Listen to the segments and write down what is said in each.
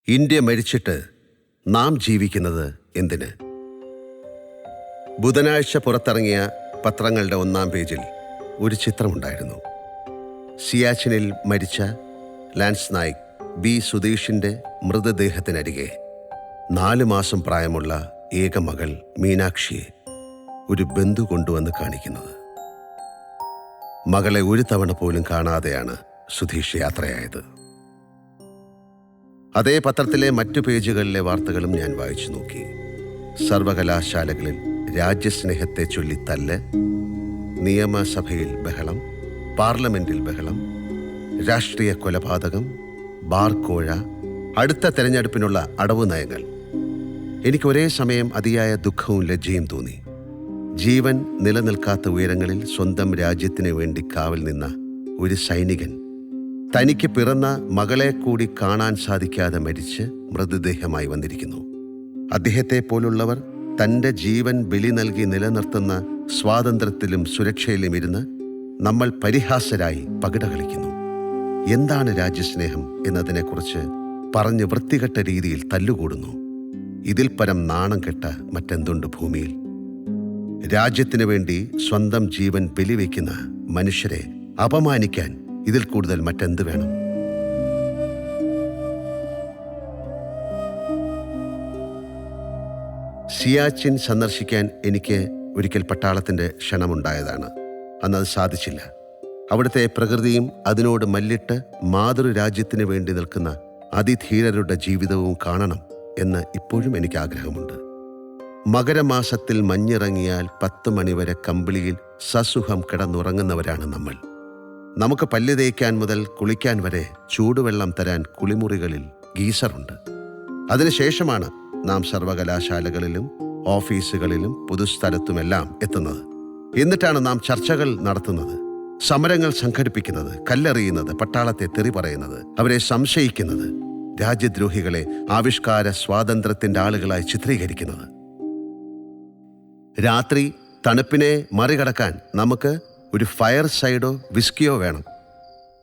India മരിച്ചിട്ട് നാം ജീവിക്കുന്നത് എന്തിന്? ബുധനാഴ്ച പുറത്തിറങ്ങിയ പത്രങ്ങളുടെ ഒന്നാം പേജിൽ ഒരു ചിത്രമുണ്ടായിരുന്നു. സിയാച്ചിനിൽ മരിച്ച ലാൻസ് നായിക് ബി സുധീഷിൻ്റെ മൃതദേഹത്തിനരികെ 4 മാസം പ്രായമുള്ള ഏക മകൾ മീനാക്ഷിയെ ഒരു ബന്ധു കൊണ്ടുവന്ന് കാണിക്കുന്നത്. മകളെ ഒരു തവണ പോലും കാണാതെയാണ് സുധീഷ് യാത്രയായത്. അതേ പത്രത്തിലെ മറ്റു പേജുകളിലെ വാർത്തകളും ഞാൻ വായിച്ചു നോക്കി. സർവകലാശാലകളിൽ രാജ്യസ്നേഹത്തെ ചൊല്ലി തല്ല്, നിയമസഭയിൽ ബഹളം, പാർലമെന്റിൽ ബഹളം, രാഷ്ട്രീയ കൊലപാതകം, ബാർ കോഴ, അടുത്ത തെരഞ്ഞെടുപ്പിനുള്ള അടവ് നയങ്ങൾ. എനിക്ക് ഒരേ സമയം അതിയായ ദുഃഖവും ലജ്ജയും തോന്നി. ജീവൻ നിലനിൽക്കാത്ത ഉയരങ്ങളിൽ സ്വന്തം രാജ്യത്തിനു വേണ്ടി കാവൽ നിന്ന ഒരു സൈനികൻ തനിക്ക് പിറന്ന മകളെ കൂടി കാണാൻ സാധിക്കാതെ മരിച്ച് മൃതദേഹമായി വന്നിരിക്കുന്നു. അദ്ദേഹത്തെ പോലുള്ളവർ തൻ്റെ ജീവൻ ബലി നൽകി നിലനിർത്തുന്ന സ്വാതന്ത്ര്യത്തിലും സുരക്ഷയിലും ഇരുന്ന് നമ്മൾ പരിഹാസരായി പകിട കളിക്കുന്നു. എന്താണ് രാജ്യസ്നേഹം എന്നതിനെക്കുറിച്ച് പറഞ്ഞ് വൃത്തികെട്ട രീതിയിൽ തല്ലുകൂടുന്നു. ഇതിൽ പരം നാണം കെട്ട മറ്റെന്തുണ്ട് ഭൂമിയിൽ? രാജ്യത്തിനു വേണ്ടി സ്വന്തം ജീവൻ ബലിവെക്കുന്ന മനുഷ്യരെ അപമാനിക്കാൻ ഇതിൽ കൂടുതൽ മറ്റെന്ത് വേണം? സിയാച്ചിൻ സന്ദർശിക്കാൻ എനിക്ക് ഒരിക്കൽ പട്ടാളത്തിൻ്റെ ക്ഷണമുണ്ടായതാണ്. അന്നത് സാധിച്ചില്ല. അവിടുത്തെ പ്രകൃതിയും അതിനോട് മല്ലിട്ട് മാതൃരാജ്യത്തിന് വേണ്ടി നിൽക്കുന്ന അതിധീരരുടെ ജീവിതവും കാണണം എന്ന് ഇപ്പോഴും എനിക്ക് ആഗ്രഹമുണ്ട്. മകരമാസത്തിൽ മഞ്ഞിറങ്ങിയാൽ 10 മണിവരെ കമ്പിളിയിൽ സസുഖം കിടന്നുറങ്ങുന്നവരാണ് നമ്മൾ. നമുക്ക് പല്ല് തേക്കാൻ മുതൽ കുളിക്കാൻ വരെ ചൂടുവെള്ളം തരാൻ കുളിമുറികളിൽ ഗീസറുണ്ട്. അതിനുശേഷമാണ് നാം സർവകലാശാലകളിലും ഓഫീസുകളിലും പൊതുസ്ഥലത്തുമെല്ലാം എത്തുന്നത്. എന്നിട്ടാണ് നാം ചർച്ചകൾ നടത്തുന്നത്, സമരങ്ങൾ സംഘടിപ്പിക്കുന്നത്, കല്ലെറിയുന്നത്, പട്ടാളത്തെ തെറി പറയുന്നത്, അവരെ സംശയിക്കുന്നത്, രാജ്യദ്രോഹികളെ ആവിഷ്കാര സ്വാതന്ത്ര്യത്തിൻ്റെ ആളുകളായി ചിത്രീകരിക്കുന്നത്. രാത്രി തണുപ്പിനെ മറികടക്കാൻ നമുക്ക് ഒരു ഫയർ സൈഡോ വിസ്കിയോ വേണം.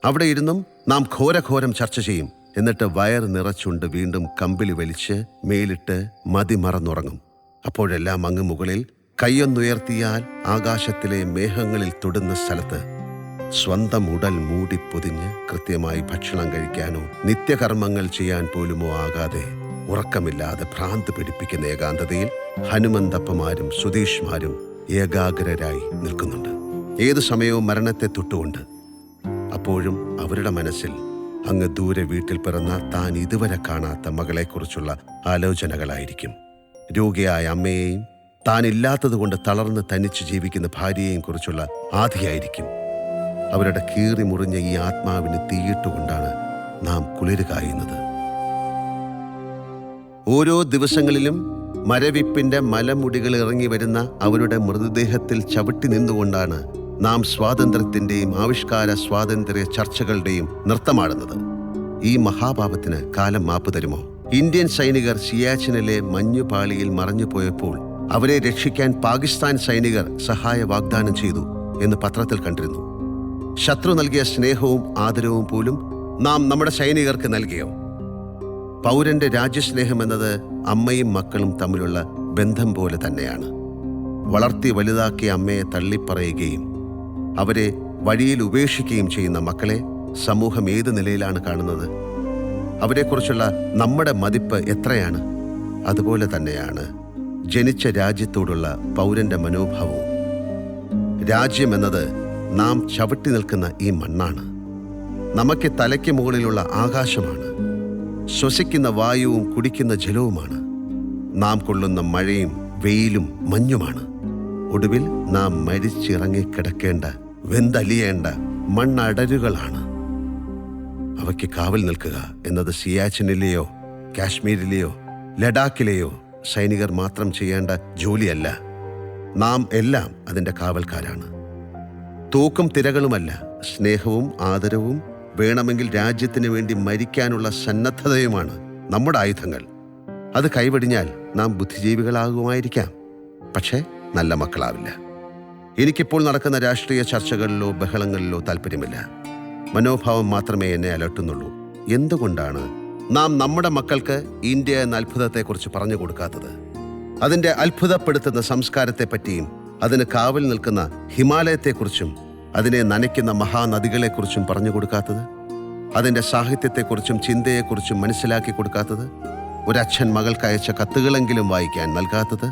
അവിടെ ഇരുന്നും നാം ഘോരഘോരം ചർച്ച ചെയ്യും. എന്നിട്ട് വയർ നിറച്ചുണ്ട് വീണ്ടും കമ്പിളി വലിച്ച് മേലിട്ട് മതിമറന്നുറങ്ങും. അപ്പോഴെല്ലാം അങ്ങ് മുകളിൽ കൈയൊന്നുയർത്തിയാൽ ആകാശത്തിലെ മേഘങ്ങളിൽ തൊടുന്ന സ്ഥലത്ത് സ്വന്തം ഉടൽ മൂടി പൊതിഞ്ഞ് കൃത്യമായി ഭക്ഷണം കഴിക്കാനോ നിത്യകർമ്മങ്ങൾ ചെയ്യാൻ പോലുമോ ആകാതെ ഉറക്കമില്ലാതെ ഭ്രാന്ത് പിടിപ്പിക്കുന്ന ഏകാന്തതയിൽ ഹനുമന്തപ്പമാരും സുധീഷ്മാരും ഏകാഗ്രരായി നിൽക്കുന്നുണ്ട്, ഏതു സമയവും മരണത്തെ തൊട്ടുകൊണ്ട്. അപ്പോഴും അവരുടെ മനസ്സിൽ അങ്ങ് ദൂരെ വീട്ടിൽ പിറന്ന താൻ ഇതുവരെ കാണാത്ത മകളെക്കുറിച്ചുള്ള ആലോചനകളായിരിക്കും. രോഗിയായ അമ്മയെയും താൻ ഇല്ലാത്തതുകൊണ്ട് തളർന്ന് തനിച്ച് ജീവിക്കുന്ന ഭാര്യയെയും കുറിച്ചുള്ള ആധിയായിരിക്കും. അവരുടെ കീറി മുറിഞ്ഞ ഈ ആത്മാവിന് തീയിട്ടുകൊണ്ടാണ് നാം കുളിര് കായുന്നത്. ഓരോ ദിവസങ്ങളിലും മരവിപ്പിന്റെ മലമുടികൾ ഇറങ്ങി വരുന്ന അവരുടെ മൃതദേഹത്തിൽ ചവിട്ടി നിന്നുകൊണ്ടാണ് നാം സ്വാതന്ത്ര്യത്തിന്റെയും ആവിഷ്കാര സ്വാതന്ത്ര്യ ചർച്ചകളുടെയും നൃത്തമാടുന്നത്. ഈ മഹാപാപത്തിന് കാലം മാപ്പ് തരുമോ? ഇന്ത്യൻ സൈനികർ സിയാച്ചിനിലെ മഞ്ഞുപാളിയിൽ മറഞ്ഞുപോയപ്പോൾ അവരെ രക്ഷിക്കാൻ പാകിസ്ഥാൻ സൈനികർ സഹായ വാഗ്ദാനം ചെയ്തു എന്ന് പത്രത്തിൽ കണ്ടിരുന്നു. ശത്രു നൽകിയ സ്നേഹവും ആദരവും പോലും നാം നമ്മുടെ സൈനികർക്ക് നൽകിയോ? പൗരന്റെ രാജ്യസ്നേഹം എന്നത് അമ്മയും മക്കളും തമ്മിലുള്ള ബന്ധം പോലെ തന്നെയാണ്. വളർത്തി വലുതാക്കിയ അമ്മയെ തള്ളിപ്പറയുകയും അവരെ വഴിയിൽ ഉപേക്ഷിക്കുകയും ചെയ്യുന്ന മക്കളെ സമൂഹം ഏത് നിലയിലാണ് കാണുന്നത്? അവരെക്കുറിച്ചുള്ള നമ്മുടെ മതിപ്പ് എത്രയാണ്? അതുപോലെ തന്നെയാണ് ജനിച്ച രാജ്യത്തോടുള്ള പൗരന്റെ മനോഭാവവും. രാജ്യമെന്നത് നാം ചവിട്ടി നിൽക്കുന്ന ഈ മണ്ണാണ്. നമുക്ക് തലയ്ക്ക് മുകളിലുള്ള ആകാശമാണ്. ശ്വസിക്കുന്ന വായുവും കുടിക്കുന്ന ജലവുമാണ്. നാം കൊള്ളുന്ന മഴയും വെയിലും മഞ്ഞുമാണ്. ഒടുവിൽ നാം മരിച്ചിറങ്ങിക്കിടക്കേണ്ട വെന്തലിയേണ്ട മണ്ണടരുകളാണ്. അവയ്ക്ക് കാവൽ നിൽക്കുക എന്നത് സിയാച്ചിനിലെയോ കാശ്മീരിലെയോ ലഡാക്കിലെയോ സൈനികർ മാത്രം ചെയ്യേണ്ട ജോലിയല്ല. നാം എല്ലാം അതിൻ്റെ കാവൽക്കാരാണ്. തൂക്കും തിരകളുമല്ല, സ്നേഹവും ആദരവും വേണമെങ്കിൽ രാജ്യത്തിന് വേണ്ടി മരിക്കാനുള്ള സന്നദ്ധതയുമാണ് നമ്മുടെ ആയുധങ്ങൾ. അത് കൈവെടിഞ്ഞാൽ നാം ബുദ്ധിജീവികളാകുമായിരിക്കാം, പക്ഷേ നല്ല മക്കളാവില്ല. എനിക്കിപ്പോൾ നടക്കുന്ന രാഷ്ട്രീയ ചർച്ചകളിലോ ബഹളങ്ങളിലോ താല്പര്യമില്ല. മനോഭാവം മാത്രമേ എന്നെ അലട്ടുന്നുള്ളൂ. എന്തുകൊണ്ടാണ് നാം നമ്മുടെ മക്കൾക്ക് ഇന്ത്യ എന്ന അത്ഭുതത്തെക്കുറിച്ച് പറഞ്ഞു കൊടുക്കാത്തത്? അതിൻ്റെ അത്ഭുതപ്പെടുത്തുന്ന സംസ്കാരത്തെപ്പറ്റിയും അതിന് കാവൽ നിൽക്കുന്ന ഹിമാലയത്തെക്കുറിച്ചും അതിനെ നനയ്ക്കുന്ന മഹാനദികളെക്കുറിച്ചും പറഞ്ഞു കൊടുക്കാത്തത്? അതിൻ്റെ സാഹിത്യത്തെക്കുറിച്ചും ചിന്തയെക്കുറിച്ചും മനസ്സിലാക്കി കൊടുക്കാത്തത്? ഒരച്ഛൻ മകൾക്ക് അയച്ച കത്തുകളെങ്കിലും വായിക്കാൻ നൽകാത്തത്?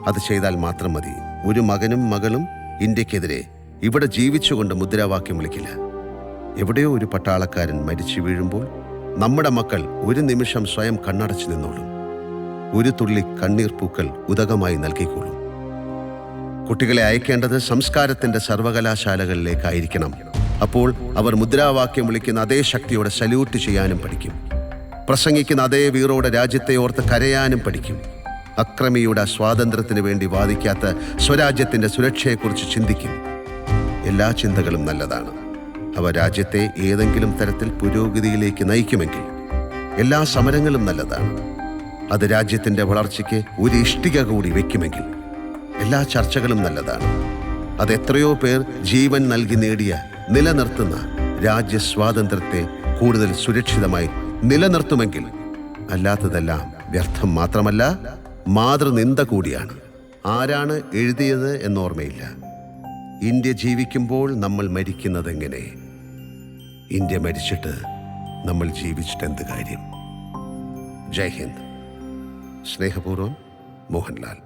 അത് ചെയ്താൽ മാത്രം മതി. ഒരു മകനും മകളും ഇന്ത്യക്കെതിരെ ഇവിടെ ജീവിച്ചുകൊണ്ട് മുദ്രാവാക്യം വിളിക്കില്ല. എവിടെയോ ഒരു പട്ടാളക്കാരൻ മരിച്ചു വീഴുമ്പോൾ നമ്മുടെ മക്കൾ ഒരു നിമിഷം സ്വയം കണ്ണടച്ചു നിന്നോളും. ഒരു തുള്ളി കണ്ണീർ പൂക്കൾ ഉദകമായി നൽകിക്കോളും. കുട്ടികളെ അയക്കേണ്ടത് സംസ്കാരത്തിൻ്റെ സർവകലാശാലകളിലേക്കായിരിക്കണം. അപ്പോൾ അവർ മുദ്രാവാക്യം വിളിക്കുന്ന അതേ ശക്തിയോടെ സല്യൂട്ട് ചെയ്യാനും പഠിക്കും. പ്രസംഗിക്കുന്ന അതേ വീറോടെ രാജ്യത്തെ ഓർത്ത് കരയാനും പഠിക്കും. അക്രമിയുടെ സ്വാതന്ത്ര്യത്തിന് വേണ്ടി വാദിക്കാത്ത സ്വരാജ്യത്തിൻ്റെ സുരക്ഷയെക്കുറിച്ച് ചിന്തിക്കും. എല്ലാ ചിന്തകളും നല്ലതാണ്. അവ രാജ്യത്തെ ഏതെങ്കിലും തരത്തിൽ പുരോഗതിയിലേക്ക് നയിക്കുമെങ്കിൽ എല്ലാ സമരങ്ങളും നല്ലതാണ്. അത് രാജ്യത്തിൻ്റെ വളർച്ചയ്ക്ക് ഒരു ഇഷ്ടിക കൂടി വയ്ക്കുമെങ്കിൽ എല്ലാ ചർച്ചകളും നല്ലതാണ്. അത് എത്രയോ പേർ ജീവൻ നൽകി നേടിയ നിലനിർത്തുന്ന രാജ്യസ്വാതന്ത്ര്യത്തെ കൂടുതൽ സുരക്ഷിതമായി നിലനിർത്തുമെങ്കിൽ അല്ലാത്തതെല്ലാം വ്യർത്ഥം മാത്രമല്ല, മാതൃനിന്ദ കൂടിയാണ്. ആരാണ് എഴുതിയത് എന്നോർമ്മയില്ല. ഇന്ത്യ ജീവിക്കുമ്പോൾ നമ്മൾ മരിക്കുന്നതെങ്ങനെ? ഇന്ത്യ മരിച്ചിട്ട് നമ്മൾ ജീവിച്ചിട്ട് എന്ത് കാര്യം? ജയ് ഹിന്ദ്. സ്നേഹപൂർവ്വം, മോഹൻലാൽ.